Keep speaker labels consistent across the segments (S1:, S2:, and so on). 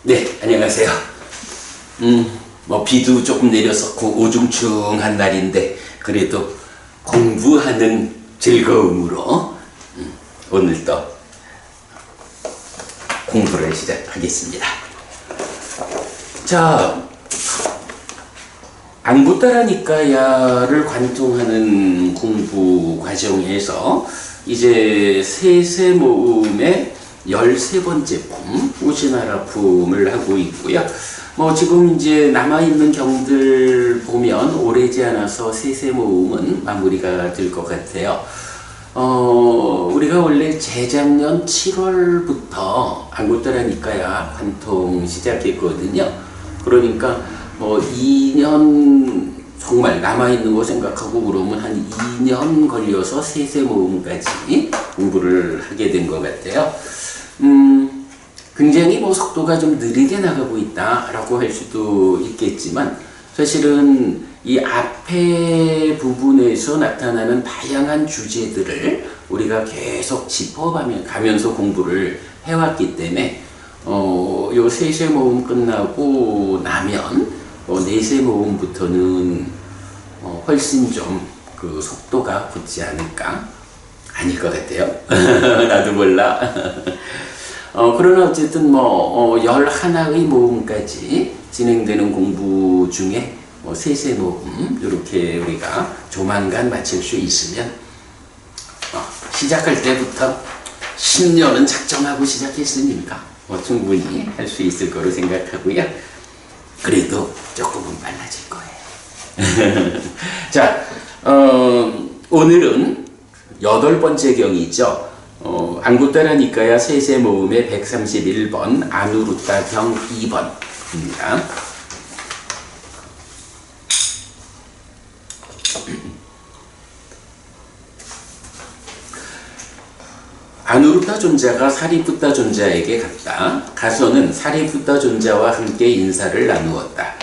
S1: 네, 안녕하세요. 비도 조금 내렸었고 우중충한 날인데 그래도 공부하는 즐거움으로 오늘도 공부를 시작하겠습니다. 자, 안구따라니까야를 관통하는 공부 과정에서 이제 세세모음의 13번째 품, 우시나라품을 하고 있고요. 지금 이제 남아있는 경들 보면 오래지 않아서 세세모음은 마무리가 될 것 같아요. 우리가 원래 재작년 7월부터 안구따라니까야 관통 시작했거든요. 그러니까 2년 정말 남아있는 거 생각하고 그러면 한 2년 걸려서 세세모음까지 공부를 하게 된 것 같아요. 굉장히 속도가 좀 느리게 나가고 있다라고 할 수도 있겠지만 사실은 이 앞에 부분에서 나타나는 다양한 주제들을 우리가 계속 짚어가면서 공부를 해왔기 때문에 요 세세모음 끝나고 나면 네세모음부터는 훨씬 좀 그 속도가 붙지 않을까? 아닐 것 같아요. 나도 몰라. 그러나 어쨌든 11의 모음까지 진행되는 공부 중에 세세모음 이렇게 우리가 조만간 마칠 수 있으면 시작할 때부터 10년은 작정하고 시작했으니까 충분히 할 수 있을 거로 생각하고요. 그래도 조금은 빨라질 거예요. 자, 오늘은 8번째 경이죠. 안구따라니까야 세세모음의 131번 아누루타 경 2번입니다. 아누루타 존자가 사리푸타 존자에게 갔다. 가서는 사리푸타 존자와 함께 인사를 나누었다.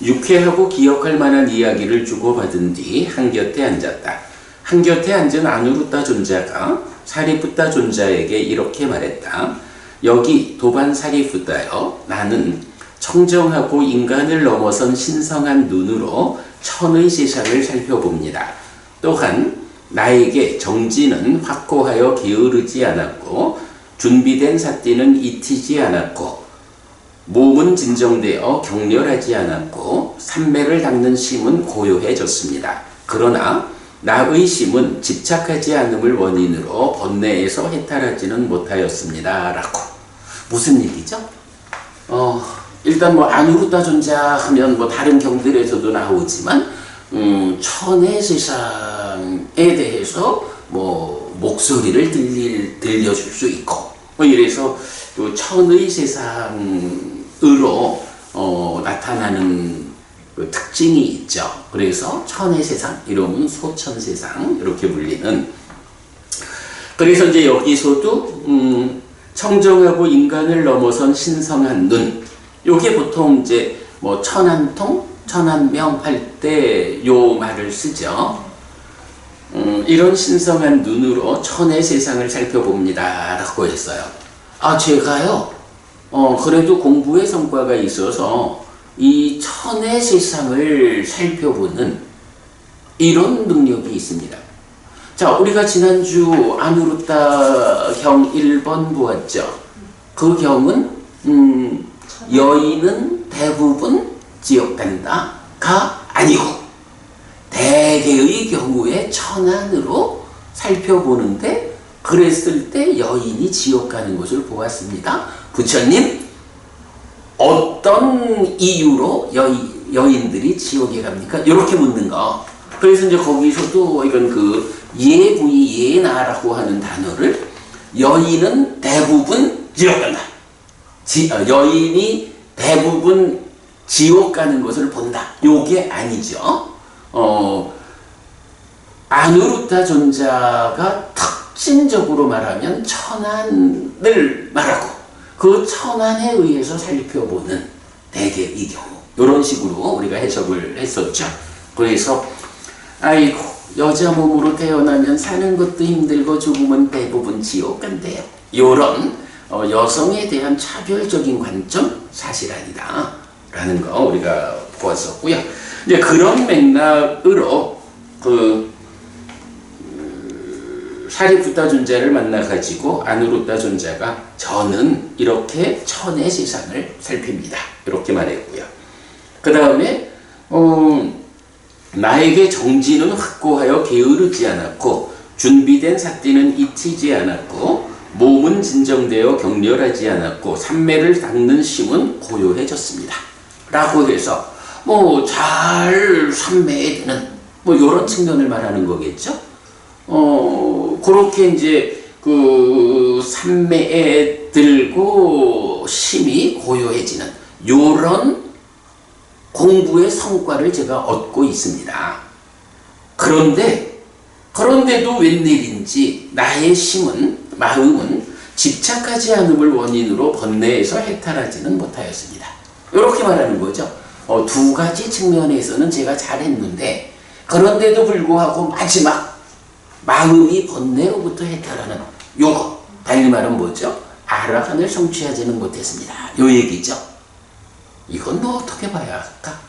S1: 유쾌하고 기억할 만한 이야기를 주고받은 뒤 한곁에 앉았다. 한곁에 앉은 아누루타 존자가 사리푸타 존자에게 이렇게 말했다. 여기 도반 사리푸타여, 나는 청정하고 인간을 넘어선 신성한 눈으로 천의 세상을 살펴봅니다. 또한 나에게 정지는 확고하여 게으르지 않았고 준비된 삿띠는 잊히지 않았고 몸은 진정되어 격렬하지 않았고 산매를 닦는 심은 고요해졌습니다. 그러나 나의 심은 집착하지 않음을 원인으로 번뇌에서 해탈하지는 못하였습니다. 라고. 무슨 얘기죠? 일단 아누루타 존자 하면 다른 경들에서도 나오지만 천의 세상에 대해서 목소리를 들려줄 수 있고 이래서 또 천의 세상으로 나타나는 그 특징이 있죠. 그래서 천의 세상, 이러면 소천세상 이렇게 불리는. 그래서 이제 여기서도 청정하고 인간을 넘어선 신성한 눈, 요게 보통 이제 천안통, 천안명 할 때 요 말을 쓰죠. 이런 신성한 눈으로 천의 세상을 살펴봅니다 라고 했어요. 제가요 그래도 공부의 성과가 있어서 이 천의 세상을 살펴보는 이런 능력이 있습니다. 자, 우리가 지난주 아누루타 경 1번 보았죠. 그 경은 여인은 대부분 지옥 간다가 아니고 대개의 경우에 천안으로 살펴보는데 그랬을 때 여인이 지옥 가는 것을 보았습니다. 부처님, 어떤 이유로 여인들이 지옥에 갑니까? 이렇게 묻는 거. 그래서 이제 거기서도 이건 그 예부이 예나라고 하는 단어를 여인은 대부분 지옥 간다. 여인이 대부분 지옥 가는 것을 본다. 요게 아니죠. 아누루타 존자가 특징적으로 말하면 천안을 말하고 그 천안에 의해서 살펴보는 대개 이 경우 이런 식으로 우리가 해석을 했었죠. 그래서 아이고 여자 몸으로 태어나면 사는 것도 힘들고 죽으면 대부분 지옥 간대요. 요런 여성에 대한 차별적인 관점 사실 아니다 라는 거 우리가 보았었고요. 이제 그런 맥락으로 사리푸타 존자를 만나가지고 아누루타 존자가 저는 이렇게 천의 세상을 살핍니다 이렇게 말했고요. 그 다음에 나에게 정진은 확고하여 게으르지 않았고 준비된 삿띠는 잊히지 않았고 몸은 진정되어 격렬하지 않았고 삼매를 닦는 심은 고요해졌습니다 라고 해서 잘 삼매되는 이런 측면을 말하는 거겠죠. 그렇게 이제 그 삼매에 들고 심이 고요해지는 요런 공부의 성과를 제가 얻고 있습니다. 그런데도 웬일인지 나의 마음은 집착하지 않음을 원인으로 번뇌에서 해탈하지는 못하였습니다. 이렇게 말하는 거죠. 두 가지 측면에서는 제가 잘했는데 그런데도 불구하고 마지막 마음이 번뇌로부터 해탈하는 요거 달리 말은 뭐죠? 아라한을 성취하지는 못했습니다. 요 얘기죠. 이건 어떻게 봐야 할까?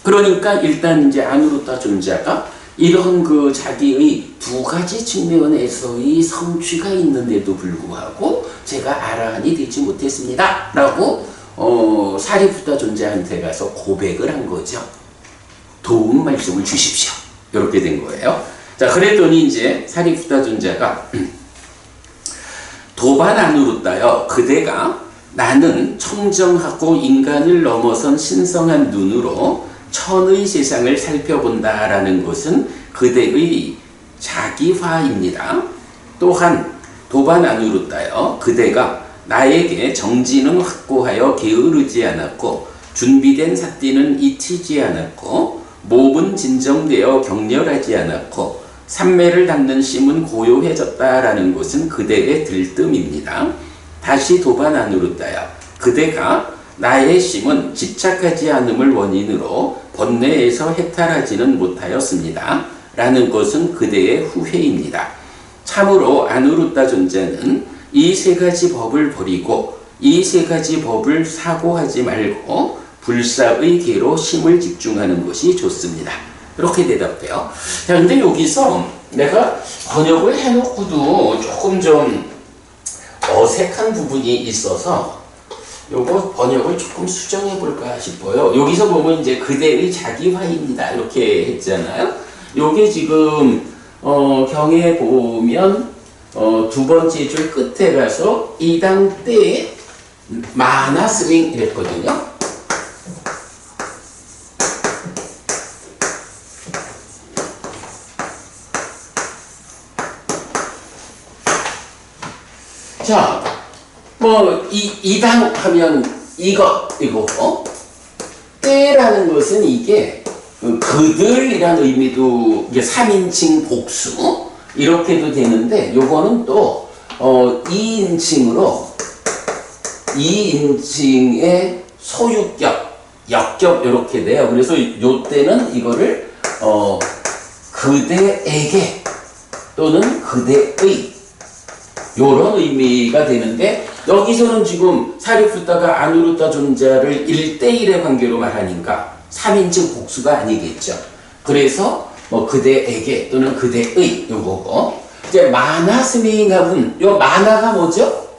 S1: 그러니까 일단 이제 아누루타 존자가 이런 그 자기의 두 가지 측면에서의 성취가 있는데도 불구하고 제가 아라한이 되지 못했습니다 라고 사리푸타 존자한테 가서 고백을 한 거죠. 도움 말씀을 주십시오. 이렇게 된 거예요. 자, 그랬더니 이제 사리푸타 존자가 도반 아누루타여 그대가 나는 청정하고 인간을 넘어선 신성한 눈으로 천의 세상을 살펴본다라는 것은 그대의 자기화입니다. 또한 도반 아누루타여 그대가 나에게 정진은 확고하여 게으르지 않았고 준비된 삿띠는 잊히지 않았고 몸은 진정되어 격렬하지 않았고 삼매를 닦는 심은 고요해졌다라는 것은 그대의 들뜸입니다. 다시 도반 아누루타여 그대가 나의 심은 집착하지 않음을 원인으로 번뇌에서 해탈하지는 못하였습니다. 라는 것은 그대의 후회입니다. 참으로 아누루타 존자는 이 세 가지 법을 버리고 이 세 가지 법을 사고하지 말고 불사의 계로 심을 집중하는 것이 좋습니다. 이렇게 대답해요. 자, 근데 여기서 내가 번역을 해놓고도 조금 좀 어색한 부분이 있어서 요거 번역을 조금 수정해 볼까 싶어요. 여기서 보면 이제 그대의 자기화입니다. 이렇게 했잖아요. 요게 지금 경에 보면 두 번째 줄 끝에 가서 이당 때 마나스링 이랬거든요. 자, 이당 하면 이거고, 때라는 것은 이게 그들이라는 의미도 이게 3인칭 복수 이렇게도 되는데, 요거는 또 2인칭으로 2인칭의 소유격, 역격 이렇게 돼요. 그래서 요 때는 이거를 그대에게 또는 그대의 요런 의미가 되는데, 여기서는 지금 사리푸타가 아누루타 존자를 1대1의 관계로 말하니까 3인칭 복수가 아니겠죠. 그래서 그대에게 또는 그대의 요거고, 이제 마나스밍하면 요 마나가 뭐죠?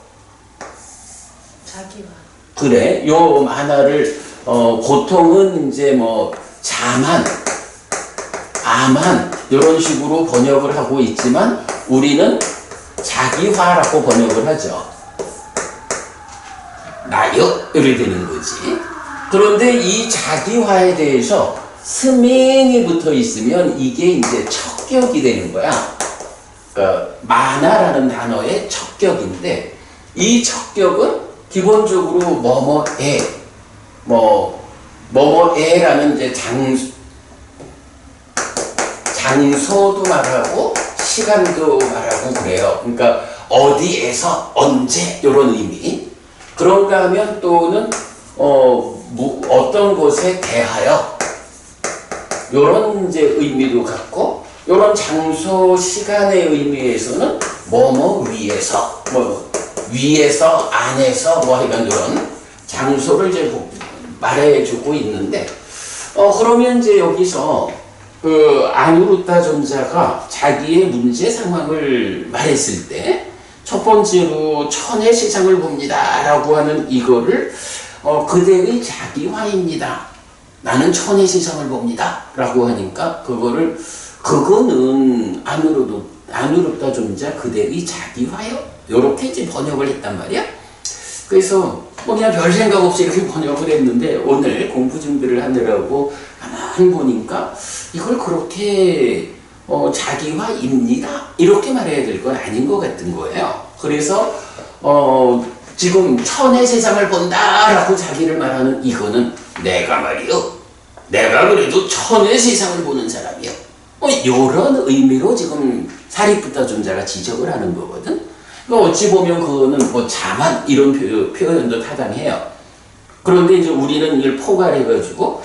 S2: 자기와.
S1: 그래, 요 마나를 보통은 이제 자만, 아만 이런 식으로 번역을 하고 있지만 우리는 자기화라고 번역을 하죠. 나요? 이렇게 되는 거지. 그런데 이 자기화에 대해서 스맹이 붙어 있으면 이게 이제 척격이 되는 거야. 그러니까 마나라는 단어의 척격인데, 이 척격은 기본적으로 뭐뭐에라는 이제 장소도 말하고 시간도 말하고 그래요. 그러니까 어디에서 언제 이런 의미. 그런가 하면 또는 어떤 것에 대하여 이런 이제 의미도 갖고, 이런 장소 시간의 의미에서는 뭐뭐 위에서 위에서 안에서 뭐 하여간 이런 장소를 이제 말해주고 있는데 그러면 이제 여기서 그 아누르타 존자가 자기의 문제 상황을 말했을 때 첫 번째로 천의 세상을 봅니다 라고 하는 이거를 그대의 자기화입니다. 나는 천의 세상을 봅니다 라고 하니까 그거는 아누르타 존자 그대의 자기화요? 요렇게 이제 번역을 했단 말이야. 그래서 그냥 별 생각 없이 이렇게 번역을 했는데 오늘 공부 준비를 하느라고 가만히 보니까 이걸 그렇게 자기화입니다 이렇게 말해야 될 건 아닌 것 같은 거예요. 그래서 지금 천의 세상을 본다라고 자기를 말하는 이거는 내가 그래도 천의 세상을 보는 사람이요. 이런 의미로 지금 사리푸타 존자가 지적을 하는 거거든. 그러니까 어찌 보면 그거는 뭐 자만 이런 표현도 타당해요. 그런데 이제 우리는 이걸 포괄해가지고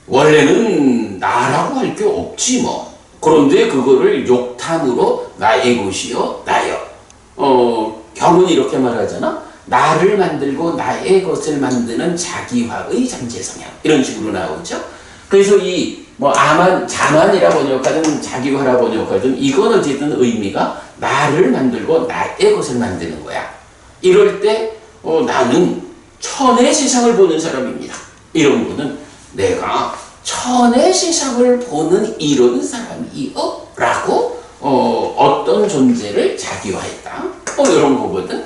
S1: 원래는 나라고 할 게 없지 뭐. 그런데 그거를 욕탐으로 나의 것이요 나요. 경은 이렇게 말하잖아. 나를 만들고 나의 것을 만드는 자기화의 잠재 성향 이런 식으로 나오죠. 그래서 이 뭐 자만이라 번역하든 자기화라 번역하든 이건 어쨌든 의미가 나를 만들고 나의 것을 만드는 거야. 이럴 때 나는 천의 세상을 보는 사람입니다. 이런 거는 내가 천의 세상을 보는 이런 사람이요 라고 어떤 존재를 자기화했다. 이런 거거든.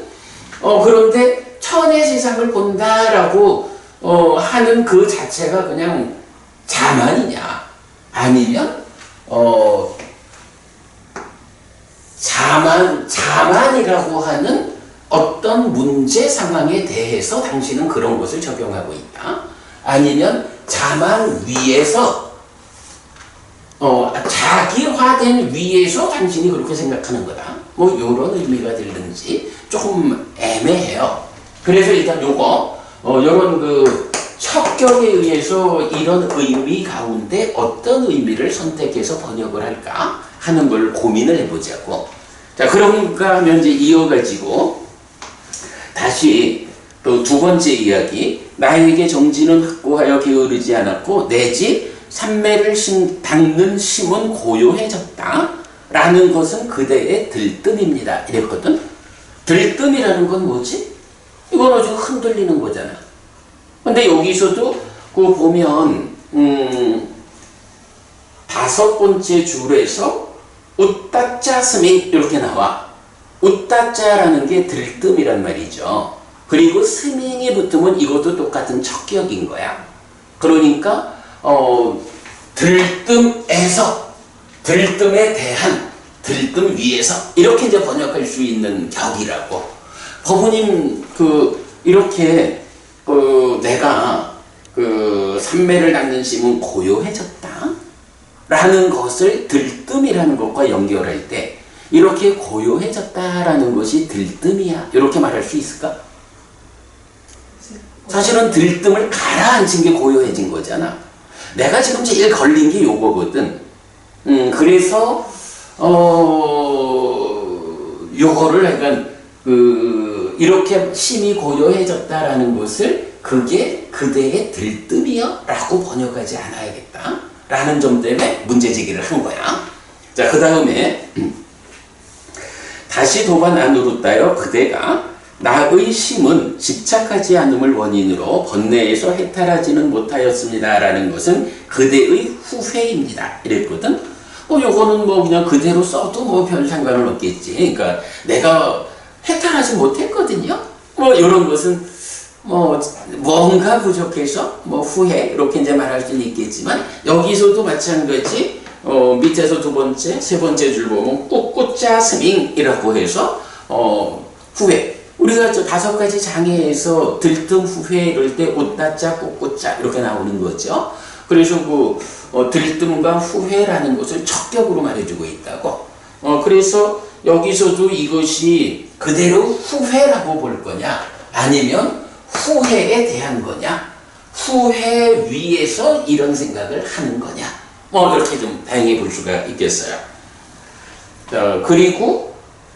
S1: 그런데 천의 세상을 본다라고 하는 그 자체가 그냥 자만이냐 아니면 자만이라고 하는 어떤 문제 상황에 대해서 당신은 그런 것을 적용하고 있다. 아니면 자만 위에서 자기화된 위에서 당신이 그렇게 생각하는 거다. 뭐 이런 의미가 들는지 조금 애매해요. 그래서 일단 요런 그 척격에 의해서 이런 의미 가운데 어떤 의미를 선택해서 번역을 할까 하는 걸 고민을 해보자고. 자, 그런가 하면 이제 이어가지고 다시 또 두 번째 이야기. 나에게 정진은 확고하여 게으르지 않았고 내 집 삼매를 닦는 심은 고요해졌다 라는 것은 그대의 들뜸입니다 이랬거든. 들뜸이라는 건 뭐지? 이건 아주 흔들리는 거잖아. 근데 여기서도 그 보면 다섯 번째 줄에서 웃다짜 스밍 이렇게 나와. 웃다짜라는 게 들뜸이란 말이죠. 그리고 스밍이 붙으면 이것도 똑같은 척격인 거야. 그러니까 들뜸에서, 들뜸에 대한, 들뜸 위에서 이렇게 이제 번역할 수 있는 격이라고. 법부님 이렇게 내가 삼매를 닦는 심은 고요해졌다 라는 것을 들뜸이라는 것과 연결할 때 이렇게 고요해졌다라는 것이 들뜸이야 이렇게 말할 수 있을까? 사실은 들뜸을 가라앉힌 게 고요해진 거잖아. 내가 지금 제일 걸린 게 요거거든. 그래서 요거를 약간 이렇게 심이 고요해졌다라는 것을 그게 그대의 들뜸이요 라고 번역하지 않아야겠다 라는 점 때문에 문제제기를 한 거야. 자, 그 다음에 다시 도반 안으로 따여 그대가 나의 심은 집착하지 않음을 원인으로 번뇌에서 해탈하지는 못하였습니다 라는 것은 그대의 후회입니다 이랬거든. 요거는 뭐 그냥 그대로 써도 뭐 별 상관은 없겠지. 그러니까 내가 해탈하지 못했거든요. 뭐 이런 것은 뭐 뭔가 부족해서 뭐 후회 이렇게 이제 말할 수는 있겠지만 여기서도 마찬가지. 밑에서 두 번째, 세 번째 줄 보면 꿋꿋자 스밍이라고 해서 후회. 우리가 저 다섯 가지 장애에서 들뜸 후회 이럴 때 웃다짜 꿋꿋자 이렇게 나오는 거죠. 그래서 들뜸과 후회라는 것을 척격으로 말해주고 있다고. 그래서 여기서도 이것이 그대로 후회라고 볼 거냐 아니면 후회에 대한 거냐 후회 위에서 이런 생각을 하는 거냐 이렇게 좀 다양히 볼 수가 있겠어요. 그리고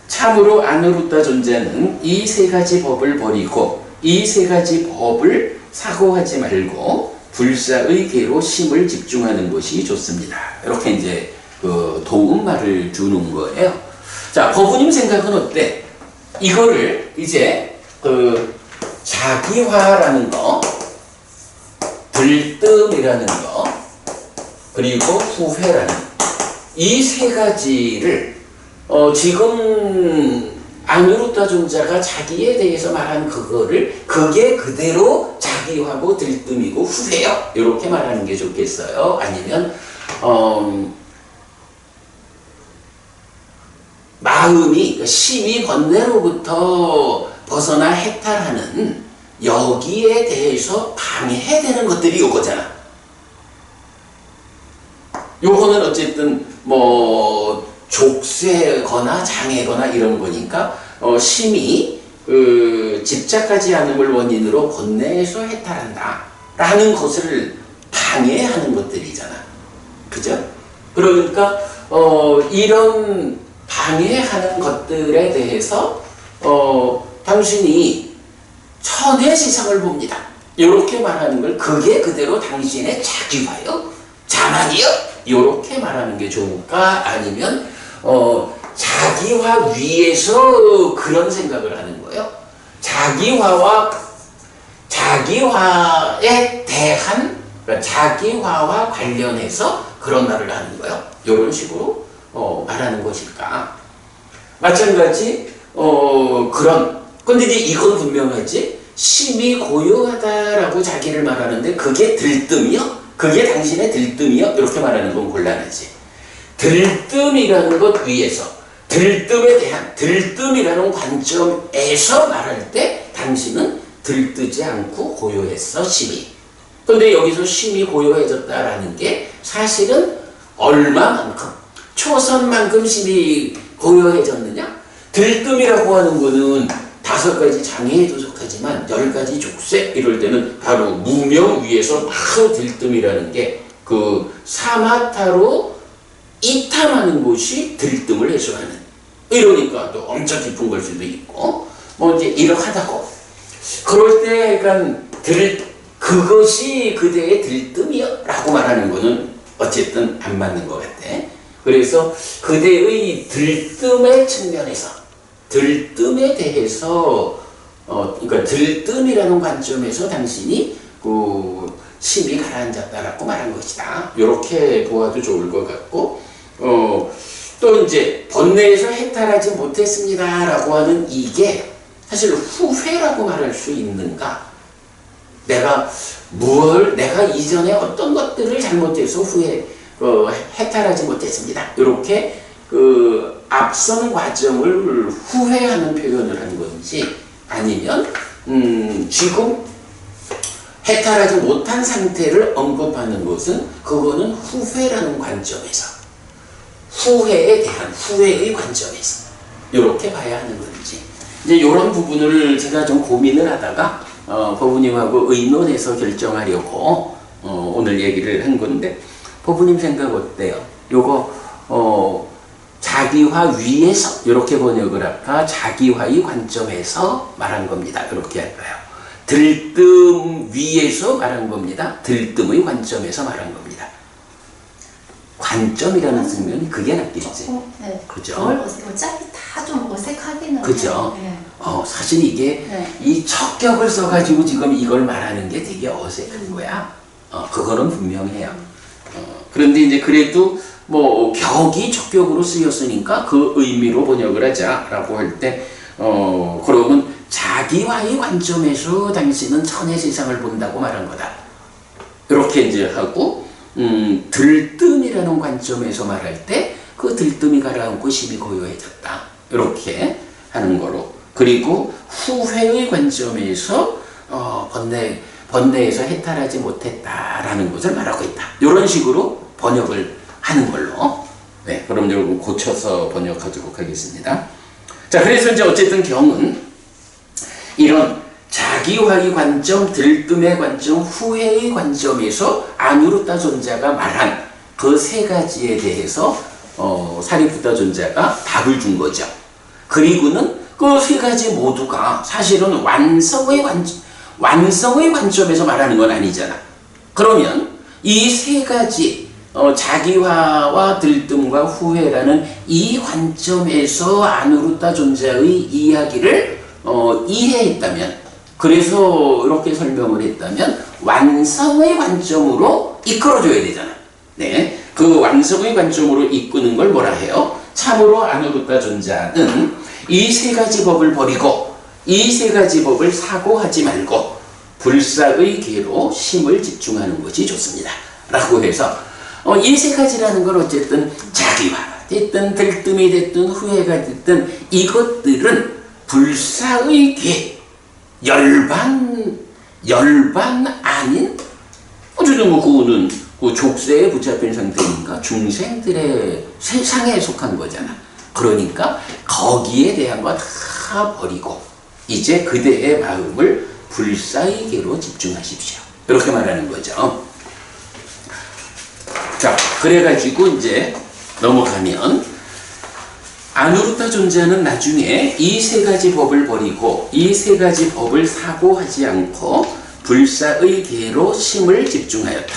S1: 참으로 아누르타 존자는 이 세 가지 법을 버리고 이 세 가지 법을 사고하지 말고 불사의 계로 심을 집중하는 것이 좋습니다. 이렇게 이제 그 도움말을 주는 거예요. 자, 법우님 생각은 어때? 이거를 이제 그 자기화라는 거, 들뜸이라는 거, 그리고 후회라는 이 세 가지를 지금 아누르타 존자가 자기에 대해서 말한 그거를 그게 그대로 자기화고 들뜸이고 후회요. 이렇게 말하는 게 좋겠어요. 아니면 마음이 심히 번뇌로부터 벗어나 해탈하는 여기에 대해서 방해되는 것들이 요거잖아. 요거는 어쨌든 뭐 족쇄거나 장애거나 이런 거니까 심히 집착하지 않음을 원인으로 번뇌에서 해탈한다 라는 것을 방해하는 것들이잖아. 그죠? 그러니까 이런 방해하는 것들에 대해서 당신이 천의 세상을 봅니다. 이렇게 말하는 걸 그게 그대로 당신의 자기화요? 자만이요? 이렇게 말하는 게 좋을까? 아니면 자기화 위에서 그런 생각을 하는 거예요? 자기화에 대한, 그러니까 자기화와 관련해서 그런 말을 하는 거예요? 이런 식으로 말하는 것일까? 마찬가지 근데 이제 이건 분명하지. 심히 고요하다라고 자기를 말하는데 그게 들뜸이요? 그게 당신의 들뜸이요? 이렇게 말하는 건 곤란하지. 들뜸이라는 것 위에서 들뜸에 대한 들뜸이라는 관점에서 말할 때 당신은 들뜨지 않고 고요했어, 심히. 근데 여기서 심히 고요해졌다라는 게 사실은 얼마만큼, 초선만큼 심히 고요해졌느냐? 들뜸이라고 하는 거는 5가지 장애에도 속하지만 10가지 족쇄 이럴 때는 바로 무명 위에서 바로 들뜸이라는 게 그 사마타로 이탐하는 것이 들뜸을 해소하는. 이러니까 또 엄청 깊은 걸 수도 있고 뭐 이제 이러하다고. 그럴 때 약간 그것이 그대의 들뜸이요 라고 말하는 거는 어쨌든 안 맞는 것 같아. 그래서 그대의 들뜸의 측면에서 들뜸에 대해서 그러니까 들뜸이라는 관점에서 당신이 심히 가라앉았다라고 말한 것이다. 이렇게 보아도 좋을 것 같고 또 이제 번뇌에서 해탈하지 못했습니다라고 하는 이게 사실 후회라고 말할 수 있는가? 내가 이전에 어떤 것들을 잘못해서 해탈하지 못했습니다. 이렇게 앞선 과정을 후회하는 표현을 한 건지 아니면 지금 해탈하지 못한 상태를 언급하는 것은 그거는 후회라는 관점에서 후회에 대한 후회의 관점에서 이렇게 봐야 하는 건지 이제 이런 부분을 제가 좀 고민을 하다가 법우님하고 의논해서 결정하려고 오늘 얘기를 한 건데 법우님 생각 어때요? 요거 자기화 위에서 이렇게 번역을 할까? 자기화의 관점에서 말한 겁니다. 이렇게 할까요? 들뜸 위에서 말한 겁니다. 들뜸의 관점에서 말한 겁니다. 관점이라는 측면이 그게 낫겠지.
S2: 네.
S1: 그죠?
S2: 어차피 다 좀 어색하기는
S1: 그죠?
S2: 네.
S1: 사실 이게
S2: 네.
S1: 이 척격을 써가지고 지금 이걸 말하는 게 되게 어색한 거야. 그거는 분명해요. 그런데 이제 그래도 뭐 격이 척격으로 쓰였으니까 그 의미로 번역을 하자라고 할 때 그러면 자기와의 관점에서 당신은 천의 세상을 본다고 말한 거다. 이렇게 이제 하고 들뜸이라는 관점에서 말할 때 그 들뜸이 가라앉고 심히 고요해졌다. 이렇게 하는 거로. 그리고 후회의 관점에서 번뇌에서 해탈하지 못했다라는 것을 말하고 있다. 이런 식으로 번역을 하는 걸로. 네, 그럼 여러분 고쳐서 번역하도록 하겠습니다. 자, 그래서 이제 어쨌든 경은 이런 자기화의 관점, 들뜸의 관점, 후회의 관점에서 아누르타 존자가 말한 그 3가지에 대해서 사리푸타 존자가 답을 준 거죠. 그 그리고는 그 세 가지 모두가 사실은 완성의 관점에서 말하는 건 아니잖아. 그러면 이 세 가지 자기화와 들뜸과 후회라는 이 관점에서 아누루타 존재의 이야기를 이해했다면, 그래서 이렇게 설명을 했다면 완성의 관점으로 이끌어줘야 되잖아. 네, 그 완성의 관점으로 이끄는 걸 뭐라 해요? 참으로 아누루타 존재는 이 세 가지 법을 버리고 이 세 가지 법을 사고하지 말고 불사의 계로 심을 집중하는 것이 좋습니다. 라고 해서 이 세 가지라는 건 어쨌든 자기화가 됐든 들뜸이 됐든 후회가 됐든 이것들은 불사의 계, 열반 아닌 어쨌든 뭐 그거는 그 족쇄에 붙잡힌 상태니까 중생들의 세상에 속한 거잖아. 그러니까 거기에 대한 거 다 버리고 이제 그대의 마음을 불사의 계로 집중하십시오. 이렇게 말하는 거죠. 자, 그래가지고 이제 넘어가면 아누루타 존재는 나중에 이 세 가지 법을 버리고 이 세 가지 법을 사고하지 않고 불사의 계로 심을 집중하였다.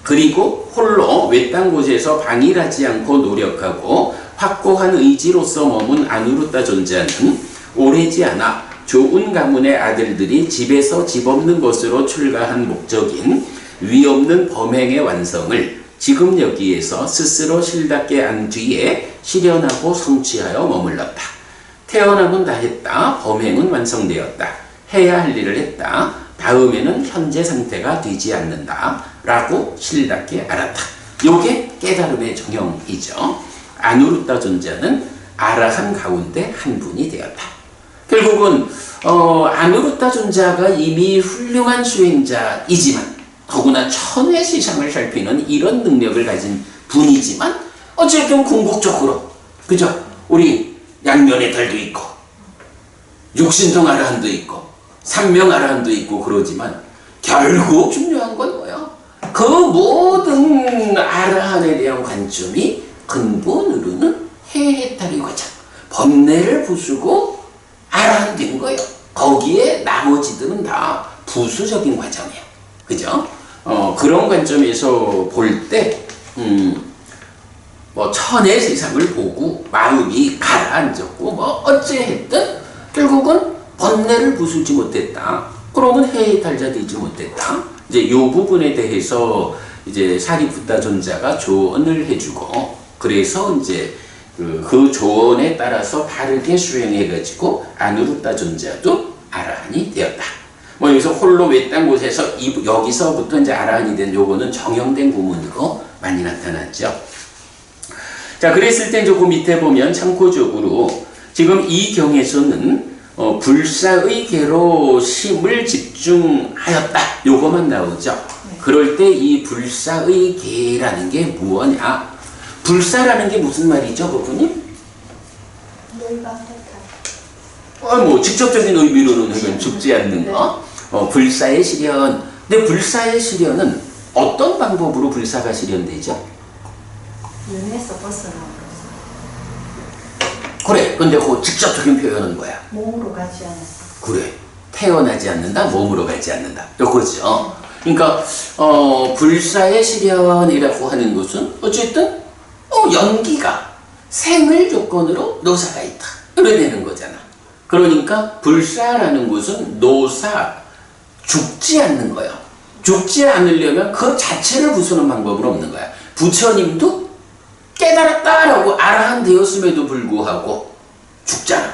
S1: 그리고 홀로 외딴 곳에서 방일하지 않고 노력하고 확고한 의지로서 머문 아누루타 존재는 오래지 않아 좋은 가문의 아들들이 집에서 집 없는 것으로 출가한 목적인 위없는 범행의 완성을 지금 여기에서 스스로 실답게 안 뒤에 실현하고 성취하여 머물렀다. 태어남은 다 했다. 범행은 완성되었다. 해야 할 일을 했다. 다음에는 현재 상태가 되지 않는다. 라고 실답게 알았다. 요게 깨달음의 정형이죠. 아누루타 존재는 아라한 가운데 한 분이 되었다. 결국은 아누루타 존재가 이미 훌륭한 수행자이지만 더구나 천의 세상을 살피는 이런 능력을 가진 분이지만 어쨌든 궁극적으로 그죠? 우리 양면의 달도 있고 육신성 아라한도 있고 삼명 아라한도 있고 그러지만 결국 중요한 건 뭐야? 그 모든 아라한에 대한 관점이 근본으로는 해해탈의 과정, 번뇌를 부수고 아라한 된 거예요. 거기에 나머지들은 다 부수적인 과정이에요. 그죠? 그런 관점에서 볼 때, 뭐, 천의 세상을 보고 마음이 가라앉았고, 뭐, 어찌했든, 결국은 번뇌를 부수지 못했다. 그러면 해해탈자 되지 못했다. 이제 요 부분에 대해서 이제 사리푸타 존자가 조언을 해주고, 그래서 이제 그 조언에 따라서 바르게 수행해가지고 아누루타 존자도 아라한이 되었다. 뭐 여기서 홀로 외딴 곳에서 여기서부터 이제 아라한이 된 요거는 정형된 구문으로 많이 나타났죠. 자, 그랬을 때 조금 밑에 보면 참고적으로 지금 이 경에서는 불사의 계로 심을 집중하였다. 요거만 나오죠. 그럴 때 이 불사의 계라는 게 무엇냐? 불사라는 게 무슨 말이죠, 그분님? 뭐 직접적인 의미로는 죽지 않는 거. 불사의 실현. 근데 불사의 실현은 어떤 방법으로 불사가 실현되죠?
S2: 윤에서 벗어나고
S1: 그래. 근데 그 직접적인 표현은 뭐야?
S2: 몸으로 가지 않았어.
S1: 그래. 태어나지 않는다, 몸으로 가지 않는다. 요거죠. 그러니까 불사의 실현이라고 하는 것은 어쨌든 연기가 생을 조건으로 노사가 있다. 이래 되는 거잖아. 그러니까 불사라는 것은 노사, 죽지 않는 거예요. 죽지 않으려면 그 자체를 부수는 방법은 없는 거야. 부처님도 깨달았다라고 아라한 되었음에도 불구하고 죽잖아.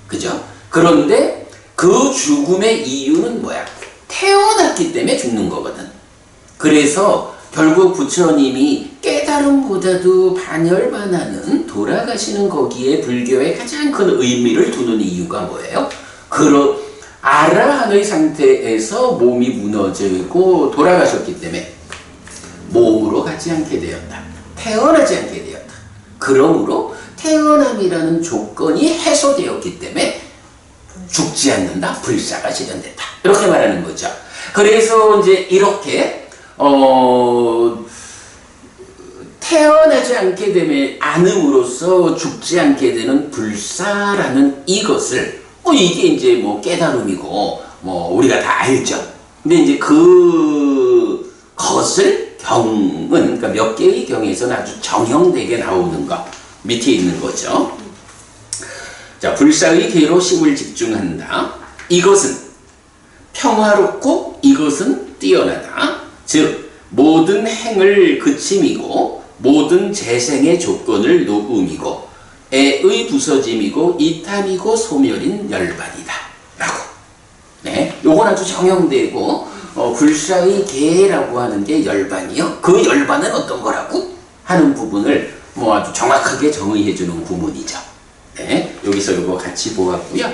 S1: 그죠? 그런데 그 죽음의 이유는 뭐야? 태어났기 때문에 죽는 거거든. 그래서 결국 부처님이 깨달음보다도 반열반하는 돌아가시는 거기에 불교의 가장 큰 의미를 두는 이유가 뭐예요? 아라한의 상태에서 몸이 무너지고 돌아가셨기 때문에 몸으로 가지 않게 되었다. 태어나지 않게 되었다. 그러므로 태어남이라는 조건이 해소되었기 때문에 죽지 않는다. 불사가 실현됐다. 이렇게 말하는 거죠. 그래서 이제 이렇게 태어나지 않게 되면 않음으로써 죽지 않게 되는 불사라는 이것을 이게 이제 뭐 깨달음이고 뭐 우리가 다 알죠. 근데 이제 그 것을 경은 그러니까 몇 개의 경에서는 아주 정형되게 나오는 것 밑에 있는 거죠. 자, 불사의 계로 심을 집중한다. 이것은 평화롭고 이것은 뛰어나다. 즉 모든 행을 그침이고 모든 재생의 조건을 녹음이고 애의 부서짐이고 이탐이고 소멸인 열반이다 라고. 네, 요건 아주 정형되고 불사의 계라고 하는 게 열반이요. 그 열반은 어떤 거라고 하는 부분을 뭐 아주 정확하게 정의해 주는 구문이죠. 네, 여기서 이거 같이 보았고요.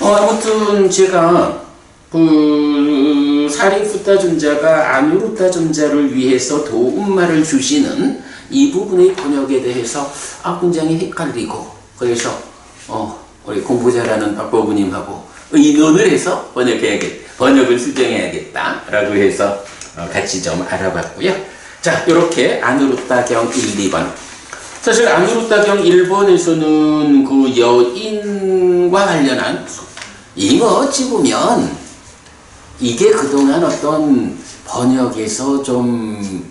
S1: 아무튼 제가 그 사리푸타 존자가 아누루타 존자를 위해서 도움말을 주시는 이 부분의 번역에 대해서 굉장히 헷갈리고 그래서 우리 공부 잘하는 박보부님하고 의논을 해서 번역을 수정해야겠다라고 해서 같이 좀 알아봤고요. 자, 이렇게 아누루타경 1, 2번. 사실 아누루타경 1번에서는 그 여인과 관련한 이거 어찌 보면 이게 그동안 어떤 번역에서 좀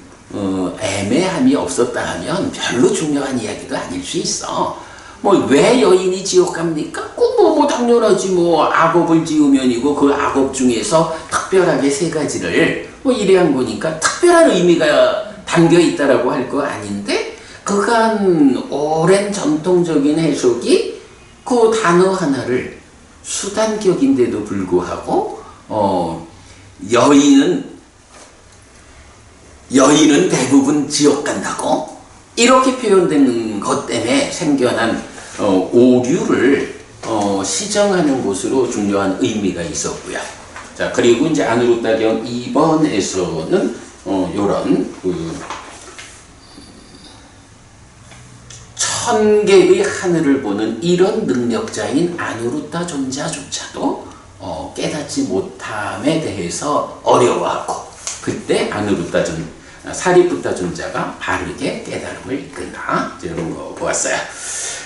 S1: 애매함이 없었다 하면 별로 중요한 이야기도 아닐 수 있어. 뭐 왜 여인이 지옥 갑니까? 뭐 당연하지. 뭐 악업을 지으면이고 그 악업 중에서 특별하게 세 가지를 뭐 이래 한 거니까 특별한 의미가 담겨 있다라고 할 거 아닌데 그간 오랜 전통적인 해석이 그 단어 하나를 수단격인데도 불구하고 여인은 대부분 지옥 간다고 이렇게 표현되는 것 때문에 생겨난 오류를 시정하는 것으로 중요한 의미가 있었고요. 자, 그리고 이제 아누루타경 2번에서는 요런 천개의 하늘을 보는 이런 능력자인 아누루타 존자조차도 깨닫지 못함에 대해서 어려워하고 그때 사리푸타 존자가 바르게 깨달음을 이끈다. 이런 거 보았어요.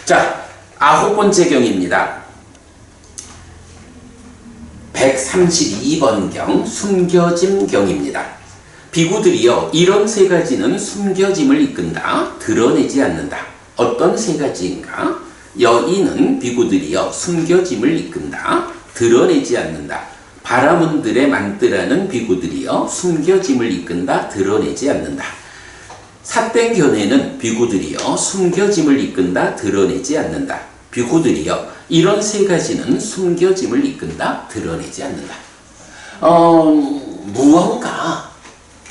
S1: 자, 9번째 경입니다. 132번 경 숨겨짐 경입니다. 비구들이여 이런 세 가지는 숨겨짐을 이끈다. 드러내지 않는다. 어떤 세 가지인가? 여인은 비구들이여 숨겨짐을 이끈다. 드러내지 않는다. 바라문들의 만뜨라는 비구들이여 숨겨짐을 이끈다. 드러내지 않는다. 삿된 견해는 비구들이여 숨겨짐을 이끈다. 드러내지 않는다. 비구들이여 이런 세 가지는 숨겨짐을 이끈다. 드러내지 않는다.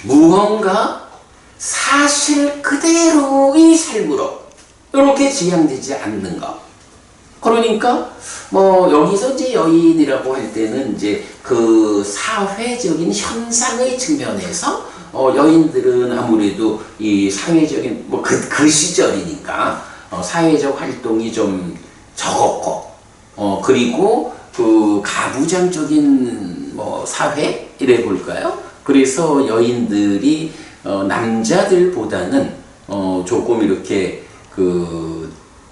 S1: 무언가 사실 그대로의 삶으로 이렇게 지향되지 않는 것. 그러니까 여기서 이제 여인이라고 할 때는 이제 그 사회적인 현상의 측면에서 여인들은 아무래도 이 사회적인 그 시절이니까 사회적 활동이 좀 적었고 그리고 그 가부장적인 사회 이래 볼까요? 그래서 여인들이 남자들보다는 조금 이렇게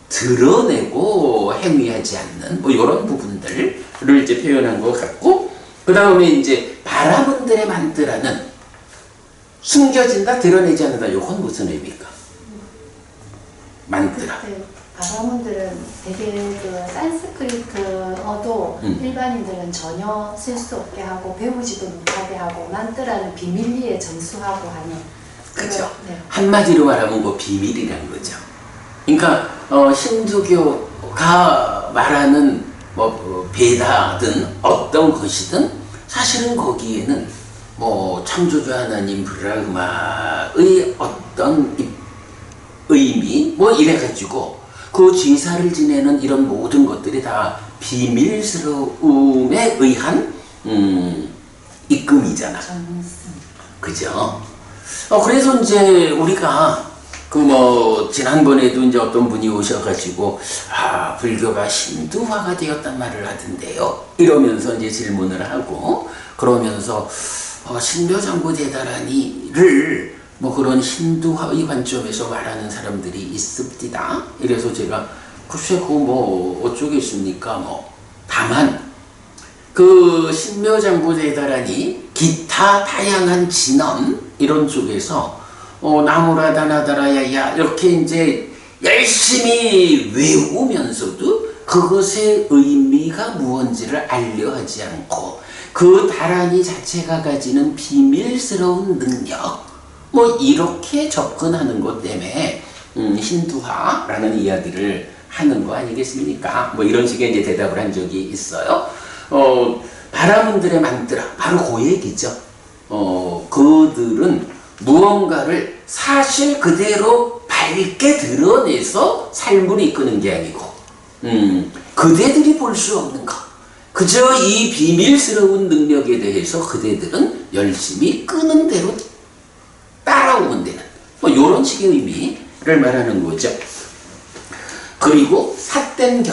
S1: 드러내고 행위하지 않는 이런 부분들을 이제 표현한 것 같고 그 다음에 이제 바라문들의 만뜨라는 숨겨진다 드러내지 않는다. 이건 무슨 의미입니까? 만뜨라.
S2: 바라문들은 되게 그 산스크리트어도 일반인들은 전혀 쓸 수 없게 하고 배우지도 못하게 하고 만뜨라는 비밀리에 전수하고 하는
S1: 그죠.
S2: 네.
S1: 한마디로 말하면 비밀이라는 거죠. 그러니까 힌두교가 말하는 베다든 어떤 것이든 사실은 거기에는 창조주 하나님 브라흐마의 어떤 의미 이래가지고 그 제사를 지내는 이런 모든 것들이 다 비밀스러움에 의한 입금이잖아. 그죠? 그래서 이제 우리가 지난번에도 이제 어떤 분이 오셔가지고 불교가 힌두화가 되었단 말을 하던데요. 이러면서 이제 질문을 하고 그러면서 신묘장구 대다라니를 뭐 그런 힌두화의 관점에서 말하는 사람들이 있습니다. 이래서 제가 글쎄 그거 뭐 어쩌겠습니까 뭐. 다만 그 신묘장구대다라니 기타 다양한 진언 이런 쪽에서 나무라다 나다라야야 이렇게 이제 열심히 외우면서도 그것의 의미가 무언지를 알려하지 않고 그 다라니 자체가 가지는 비밀스러운 능력 뭐 이렇게 접근하는 것 때문에 힌두화라는 이야기를 하는 거 아니겠습니까? 뭐 이런 식의 이제 대답을 한 적이 있어요. 바라문들의 만드라 바로 그 얘기죠. 그들은 무언가를 사실 그대로 밝게 드러내서 삶을 이끄는 게 아니고 그대들이 볼 수 없는 것 그저 이 비밀스러운 능력에 대해서 그대들은 열심히 끄는 대로 따라오면 되는 뭐 이런 식의 의미를 말하는 거죠. 그리고 삿된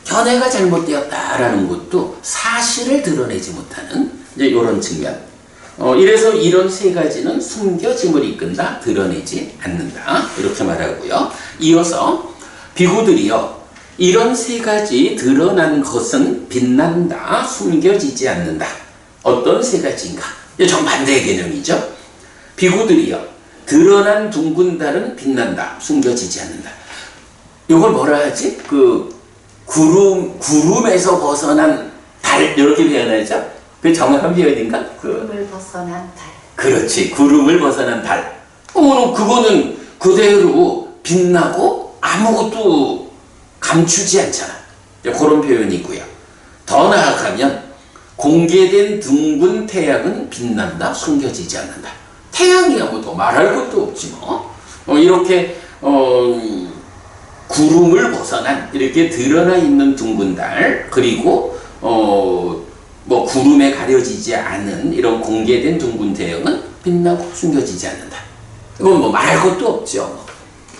S1: 견해가 잘못되었다라는 것도 사실을 드러내지 못하는 이제 이런 측면. 이래서 이런 세 가지는 숨겨짐을 이끈다, 드러내지 않는다 이렇게 말하고요. 이어서 비구들이요. 이런 세 가지 드러난 것은 빛난다, 숨겨지지 않는다. 어떤 세 가지인가? 정반대의 개념이죠. 비구들이요. 드러난 둥근 달은 빛난다, 숨겨지지 않는다. 이걸 뭐라 하지? 구름에서 벗어난 달, 이렇게 표현하죠? 그 정확한 표현인가?
S2: 구름을 벗어난 달.
S1: 그렇지. 구름을 벗어난 달. 그거는 그대로 빛나고 아무것도 감추지 않잖아. 그런 표현이고요. 더 나아가면 공개된 둥근 태양은 빛난다, 숨겨지지 않는다. 태양이야 뭐 더 말할 것도 없지 뭐. 이렇게 구름을 벗어난 이렇게 드러나 있는 둥근 달 그리고 뭐 구름에 가려지지 않은 이런 공개된 둥근 태양은 빛나고 숨겨지지 않는다. 이건 뭐 말할 것도 없죠.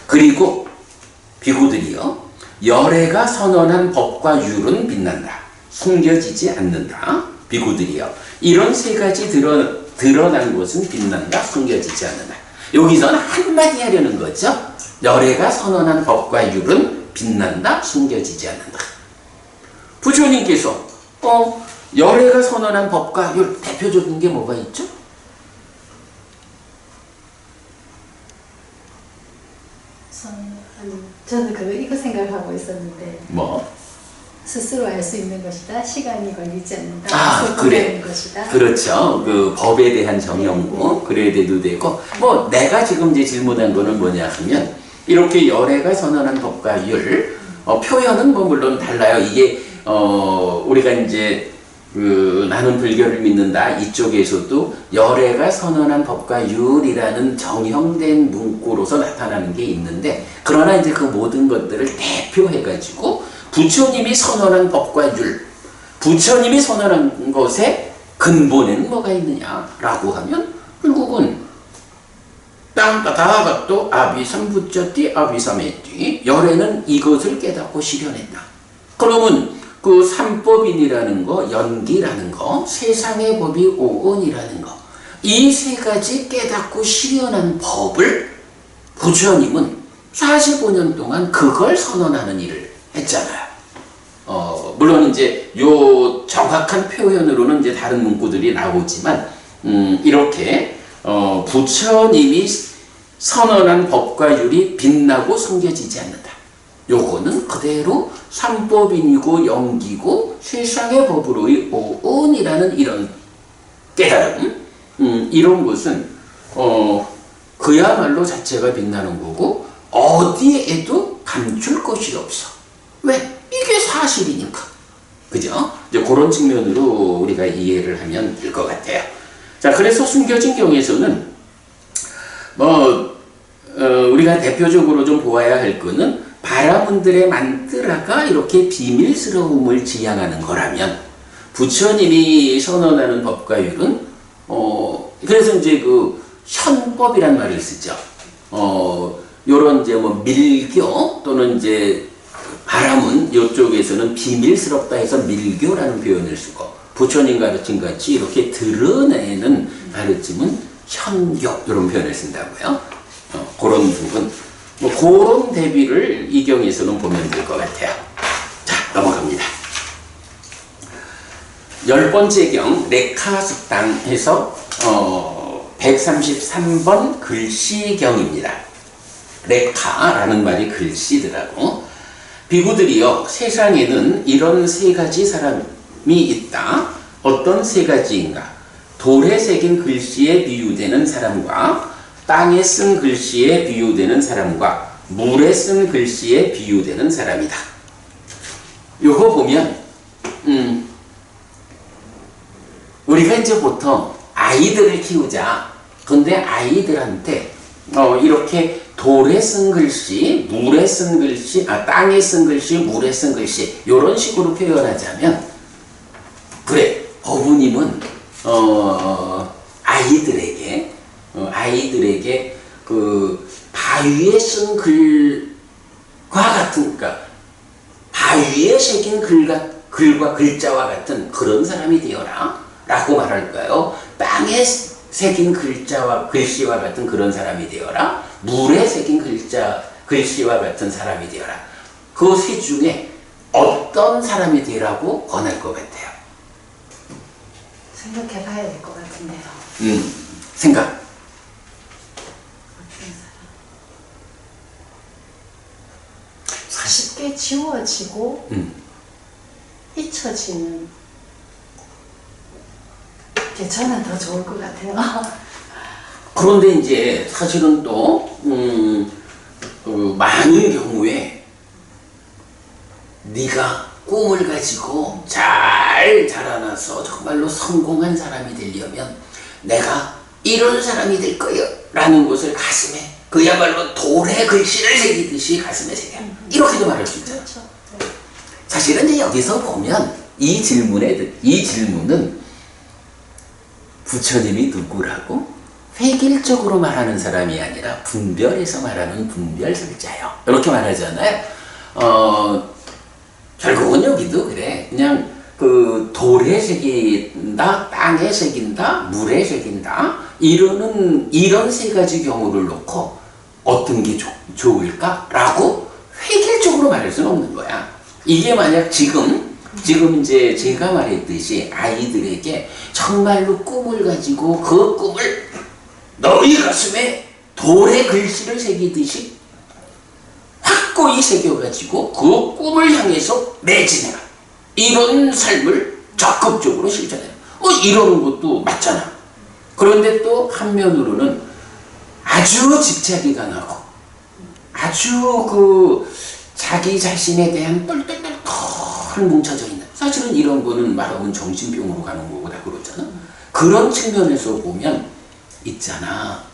S1: 그리고 비구들이요. 열애가 선언한 법과 율은 빛난다. 숨겨지지 않는다. 비구들이요. 이런 세 가지 드러난 것은 빛난다. 숨겨지지 않는다. 여기서는 한마디 하려는 거죠. 열애가 선언한 법과 율은 빛난다. 숨겨지지 않는다. 부처님께서 열애가 선언한 법과 율 대표적인 게 뭐가 있죠?
S2: 저는 이거 생각하고 있었는데
S1: 뭐?
S2: 스스로 알 수 있는 것이다. 시간이 걸리지 않는다.
S1: 그래.
S2: 것이다.
S1: 그렇죠. 그 법에 대한 정연고 그래야 돼도 되고 뭐 내가 지금 이제 질문한 거는 뭐냐 하면 이렇게 열애가 선언한 법과 율 표현은 뭐 물론 달라요. 이게 우리가 이제 나는 불교를 믿는다 이쪽에서도 열애가 선언한 법과 율이라는 정형된 문구로서 나타나는 게 있는데 그러나 이제 그 모든 것들을 대표해가지고 부처님이 선언한 법과 율 부처님이 선언한 것의 근본에는 뭐가 있느냐라고 하면 결국은 땅따다가또 아비삼부쩌띠 아비삼에띠 열애는 이것을 깨닫고 실현했다. 그러면 그 삼법인이라는 거, 연기라는 거, 세상의 법이 오온이라는 거, 이 세 가지 깨닫고 실현한 법을 부처님은 45년 동안 그걸 선언하는 일을 했잖아요. 물론 이제 요 정확한 표현으로는 이제 다른 문구들이 나오지만, 이렇게, 부처님이 선언한 법과 율이 빛나고 숨겨지지 않는다. 요거는 그대로 삼법인이고 연기고 세상의 법으로의 오온이라는 이런 깨달음, 이런 것은 그야말로 자체가 빛나는 거고 어디에도 감출 것이 없어. 왜? 이게 사실이니까. 그죠? 이제 그런 측면으로 우리가 이해를 하면 될 것 같아요. 자, 그래서 숨겨진 경에서는 우리가 대표적으로 좀 보아야 할 거는 바라문들의 만뜨라가 이렇게 비밀스러움을 지향하는 거라면 부처님이 선언하는 법과 율은 그래서 이제 그 현법이란 말을 쓰죠. 요런 이제 뭐 밀교 또는 이제 바라문 요쪽에서는 비밀스럽다 해서 밀교라는 표현을 쓰고 부처님 가르침 같이 이렇게 드러내는 가르침은 현교 이런 표현을 쓴다고요. 그런 부분, 뭐 그런 대비를 이 경에서는 보면 될 것 같아요. 자, 넘어갑니다. 10번째 경 레카 숙당에서 133번 글씨경입니다. 레카라는 말이 글씨더라고. 비구들이여, 세상에는 이런 세 가지 사람이 있다. 어떤 세 가지인가? 돌에 새긴 글씨에 비유되는 사람과 땅에 쓴 글씨에 비유되는 사람과 물에 쓴 글씨에 비유되는 사람이다. 요거 보면 우리가 이제 보통 아이들을 키우자. 근데 아이들한테 이렇게 돌에 쓴 글씨, 물에 쓴 글씨, 땅에 쓴 글씨, 물에 쓴 글씨 이런 식으로 표현하자면, 그래, 어부님은 아이들에게 그 바위에 쓴 글과 같은, 그러니까 바위에 새긴 글과 글자와 같은 그런 사람이 되어라 라고 말할까요? 땅에 새긴 글씨와 같은 그런 사람이 되어라? 물에 새긴 글씨와 같은 사람이 되어라? 그 세 중에 어떤 사람이 되라고 권할 것 같아요?
S2: 생각해 봐야 될 것 같은데요.
S1: 생각.
S2: 어떤 사람? 쉽게 지워지고 잊혀지는 게 저는 더 좋을 것 같아요.
S1: 그런데 이제 사실은 또 많은 경우에 네가 꿈을 가지고 잘 자라나서 정말로 성공한 사람이 되려면 내가 이런 사람이 될 거야 라는 것을 가슴에, 그야말로 돌에 글씨를 새기듯이 가슴에 새겨. 이렇게도 말할 수 있잖아.
S2: 그렇죠.
S1: 사실은 이제 여기서 보면 이 질문은 부처님이 누구라고 획일적으로 말하는 사람이 아니라 분별해서 말하는 분별설자요. 이렇게 말하잖아요. 결국은 여기도 그래. 그냥 그 돌에 새긴다, 땅에 새긴다, 물에 새긴다 이런 세 가지 경우를 놓고 어떤 게 좋을까라고 획일적으로 말할 수는 없는 거야. 이게 만약 지금 이제 제가 말했듯이 아이들에게 정말로 꿈을 가지고 그 꿈을 너희 가슴에 돌에 글씨를 새기듯이 확고히 새겨가지고 그 꿈을 향해서 매진해라. 이런 삶을 적극적으로 실천해라. 이러는 것도 맞잖아. 그런데 또 한면으로는 아주 집착이 강하고 아주 그 자기 자신에 대한 똘똘똘 뭉쳐져 있는, 사실은 이런 거는 말하면 정신병으로 가는 거고 다 그렇잖아. 그런 측면에서 보면 있잖아,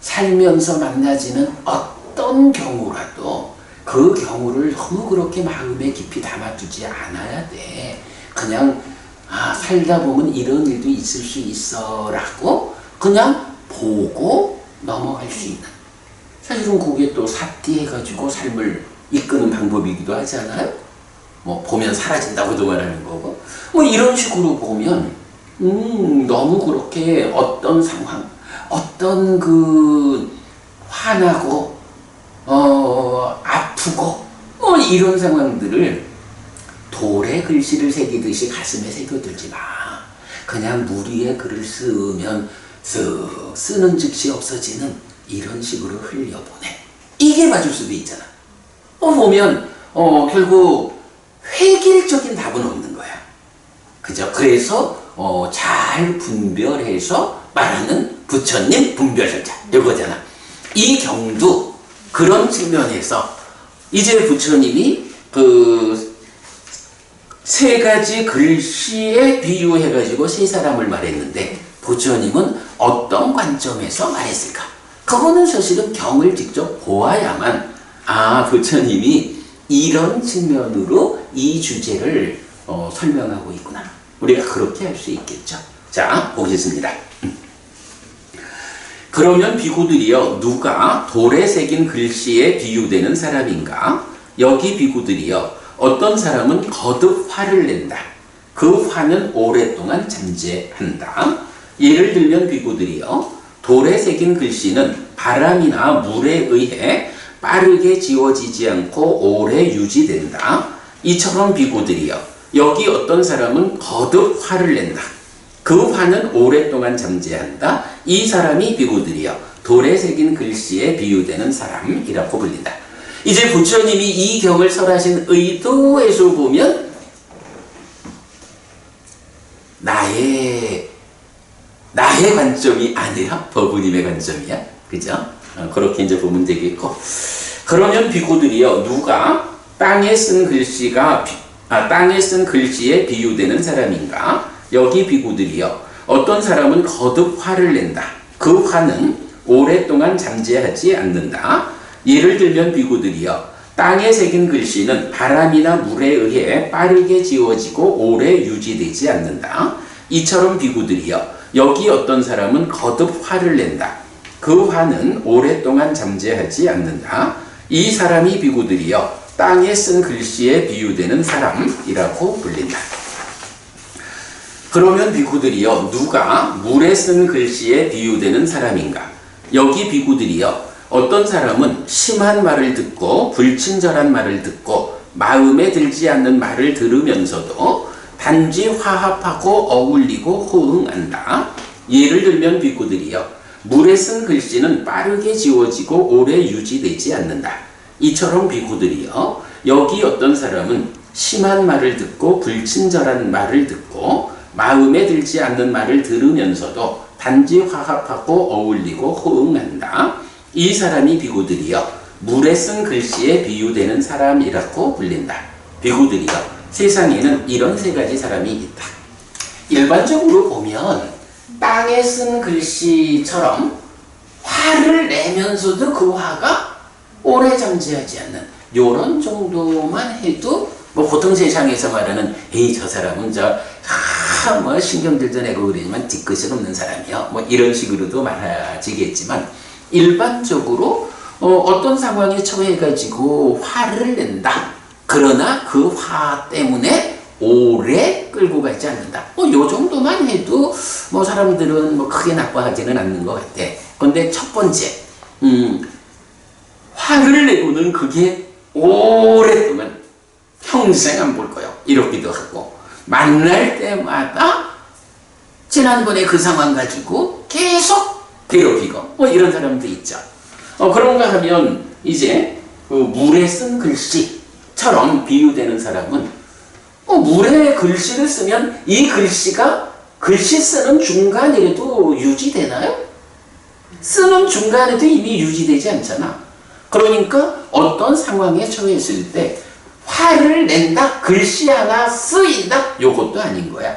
S1: 살면서 만나지는 어떤 경우라도 그 경우를 너무 그렇게 마음에 깊이 담아두지 않아야 돼. 그냥 살다 보면 이런 일도 있을 수 있어 라고 그냥 보고 넘어갈 수 있는, 사실은 그게 또 삿띠해가지고 삶을 이끄는 방법이기도 하잖아요. 뭐 보면 사라진다고도 말하는 거고, 뭐 이런 식으로 보면 너무 그렇게 어떤 상황, 어떤 그 화나고 아프고 뭐 이런 상황들을 돌에 글씨를 새기듯이 가슴에 새겨들지 마. 그냥 물 위에 글을 쓰면 쓰는 즉시 없어지는 이런 식으로 흘려보내. 이게 맞을 수도 있잖아. 보면 결국 획일적인 답은 없는 거야. 그죠? 그래서 잘 분별해서 말하는 부처님 분별설자 이거잖아. 이 경도 그런 측면에서 이제 부처님이 그 세 가지 글씨에 비유해가지고 세 사람을 말했는데 부처님은 어떤 관점에서 말했을까? 그거는 사실은 경을 직접 보아야만 부처님이 이런 측면으로 이 주제를 설명하고 있구나. 우리가 그렇게 할 수 있겠죠. 자, 보겠습니다. 그러면 비구들이여, 누가 돌에 새긴 글씨에 비유되는 사람인가? 여기 비구들이여, 어떤 사람은 거듭 화를 낸다. 그 화는 오랫동안 잠재한다. 예를 들면 비구들이여, 돌에 새긴 글씨는 바람이나 물에 의해 빠르게 지워지지 않고 오래 유지된다. 이처럼 비구들이여 여기 어떤 사람은 거듭 화를 낸다. 그 화는 오랫동안 잠재한다. 이 사람이 비구들이여 돌에 새긴 글씨에 비유되는 사람이라고 불린다. 이제 부처님이 이 경을 설하신 의도에서 보면 나의 관점이 아니라 버부님의 관점이야. 그죠? 그렇게 이제 보면 되겠고. 그러면 비구들이여 누가 땅에 쓴 글씨에 비유되는 사람인가? 여기 비구들이여 어떤 사람은 거듭 화를 낸다. 그 화는 오랫동안 잠재하지 않는다. 예를 들면 비구들이여 땅에 새긴 글씨는 바람이나 물에 의해 빠르게 지워지고 오래 유지되지 않는다. 이처럼 비구들이여 여기 어떤 사람은 거듭 화를 낸다. 그 화는 오랫동안 잠재하지 않는다. 이 사람이 비구들이여 땅에 쓴 글씨에 비유되는 사람이라고 불린다. 그러면 비구들이여 누가 물에 쓴 글씨에 비유되는 사람인가? 여기 비구들이여 어떤 사람은 심한 말을 듣고 불친절한 말을 듣고 마음에 들지 않는 말을 들으면서도 단지 화합하고 어울리고 호응한다. 예를 들면 비구들이여 물에 쓴 글씨는 빠르게 지워지고 오래 유지되지 않는다. 이처럼 비구들이여 여기 어떤 사람은 심한 말을 듣고 불친절한 말을 듣고 마음에 들지 않는 말을 들으면서도 단지 화합하고 어울리고 호응한다. 이 사람이 비구들이여 물에 쓴 글씨에 비유되는 사람이라고 불린다. 비구들이여 세상에는 이런 세 가지 사람이 있다. 일반적으로 보면 땅에 쓴 글씨처럼 화를 내면서도 그 화가 오래 잠재하지 않는 요런 정도만 해도 뭐 보통 세상에서 말하는 에이 저 사람은 뭐 신경질도 내고 그러지만 뒤끝이 없는 사람이요. 뭐 이런 식으로도 말하지겠지만 일반적으로 어떤 상황에 처해가지고 화를 낸다. 그러나 그 화 때문에 오래 끌고 가지 않는다. 요 정도만 해도 뭐 사람들은 뭐 크게 나빠하지는 않는 것 같아. 근데 첫 번째, 화를 내고는 그게 오랫동안 평생 안 볼 거예요. 이러기도 하고 만날 때마다 지난번에 그 상황 가지고 계속 괴롭히고 뭐 이런 사람도 있죠. 그런가 하면 이제 그 물에 쓴 글씨처럼 비유되는 사람은 물에 글씨를 쓰면 이 글씨가 글씨 쓰는 중간에도 유지되나요? 쓰는 중간에도 이미 유지되지 않잖아. 그러니까 어떤 상황에 처했을 때 화를 낸다, 글씨 하나 쓰인다, 요것도 아닌 거야.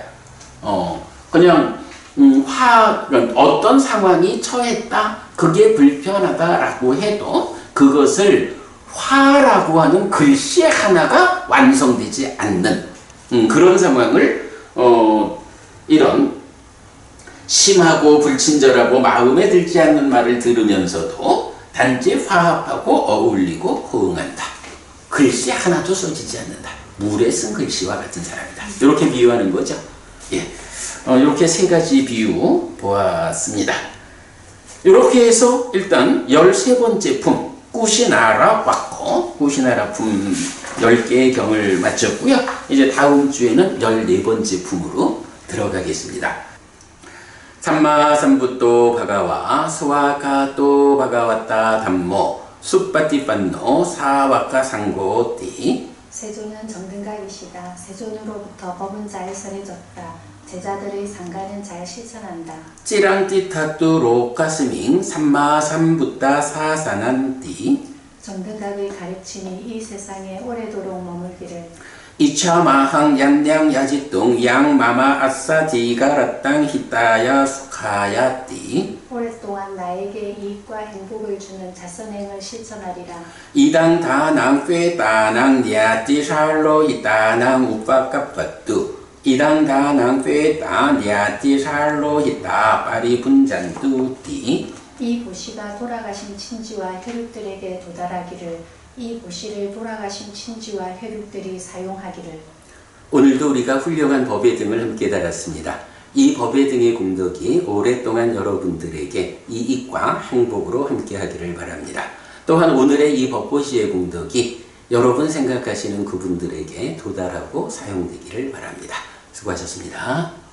S1: 그냥 어떤 상황이 처했다, 그게 불편하다라고 해도 그것을 화라고 하는 글씨 하나가 완성되지 않는 그런 상황을 이런 심하고 불친절하고 마음에 들지 않는 말을 들으면서도 단지 화합하고 어울리고 호응한다. 글씨 하나도 써지지 않는다. 물에 쓴 글씨와 같은 사람이다. 이렇게 비유하는 거죠. 예, 이렇게 세 가지 비유 보았습니다. 이렇게 해서 일단 13번째 품 꾸시나라 왔고 꾸시나라 품 10개의 경을 마쳤고요. 이제 다음 주에는 14번째 품으로 들어가겠습니다. 삼마삼부토 바가와 스와카토 바가와타 담모 숫바티판노 사와카 상고띠
S2: 세존은 정등각이시다. 세존으로부터 법은 잘 설해졌다. 제자들의 상가는 잘 실천한다.
S1: 찌랑띠타뚜 로카스밍 삼마삼부타 사사난띠
S2: 정등각의 가르침이 이 세상에 오래도록 머물기를.
S1: 이차마항 얀냥 야지뚱 양마마 아싸디가라땅 히타야 수카야띠
S2: 오랫동안 나에게 이익과 행복을 주는 자선행을 실천하리라.
S1: 이당 다낭 꾀다낭 냐띠살로 이다낭 우빠까빠뚜 이당 다낭 꾀다 냐띠살로 히타 파리분잔뚜띠
S2: 이 보시가 돌아가신 친지와 혈육들에게 도달하기를. 이 보시를 돌아가신 친지와 혈육들이 사용하기를.
S1: 오늘도 우리가 훌륭한 법의 등을 함께 달았습니다. 이 법의 등의 공덕이 오랫동안 여러분들에게 이익과 행복으로 함께하기를 바랍니다. 또한 오늘의 이 법보시의 공덕이 여러분 생각하시는 그분들에게 도달하고 사용되기를 바랍니다. 수고하셨습니다.